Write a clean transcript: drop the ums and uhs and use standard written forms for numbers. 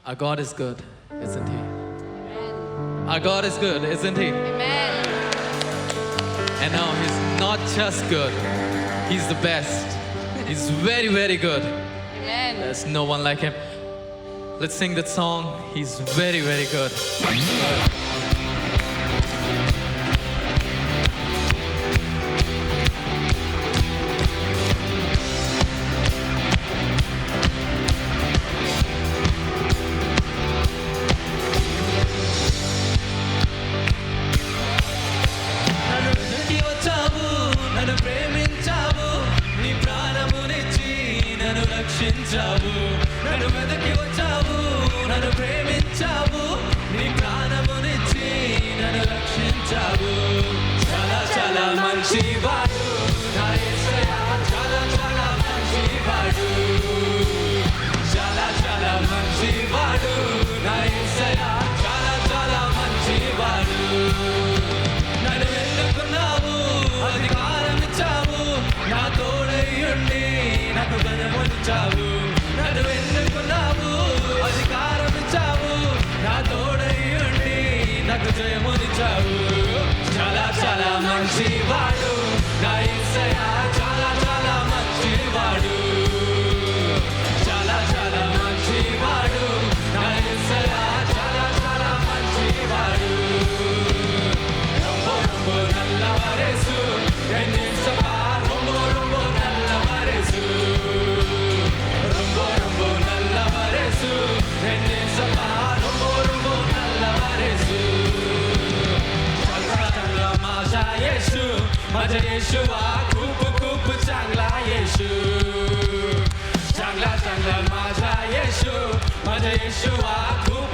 Our God is good, isn't He? Our God is good, isn't He? Amen. And now He's not just good, He's the best. He's very, very good. Amen. There's no one like Him. Let's sing that song. He's very, very good. నన్ను వెతికి వచ్చావు, నన్ను ప్రేమించావు, నీ ప్రాణమునిచ్చి నన్ను రక్షించావు. నన్ను వెతికి వచ్చావు, నన్ను ప్రేమించావు, నీ ప్రాణమునిచ్చి నన్ను రక్షించావు. చాలా చాలా మంచివాడు నా యేసయ్యా, చాలా చాలా మంచివాడు. చాలా చాలా మంచివాడు నా యేసయ్యా, చాలా చాలా మంచివాడు. నన్ను ఎన్నుకున్నావు, అధికారం ఇచ్చావు, నా తోడయ్యుండి నాకు బలమునిచ్చావు. నన్ను ఎన్నుకున్నావు, అధికారం ఇచ్చావు, నా తోడయ్యుండి నాకు జయమునిచ్చావు. చాలా చాలా మంచివాడు నా యేసయ్యా, చాలా చాలా మంచివాడు. చాలా చాలా మంచివాడు నా యేసయ్యా, చాలా చాలా మంచివాడు. ரொம்ப நல்லவரேசு என் இயேசப்பா, ரொம்ப ரொம்ப நல்லவரேசு. ரொம்ப ரொம்ப நல்லவரேசு என் இயேசப்பா, ரொம்ப ரொம்ப நல்லவரேசு. चांगला माझा येशू, माझा येशूवा खूप खूप चांगला येशू. चांगला चांगला माझा येशू, माझा येशूवा खूप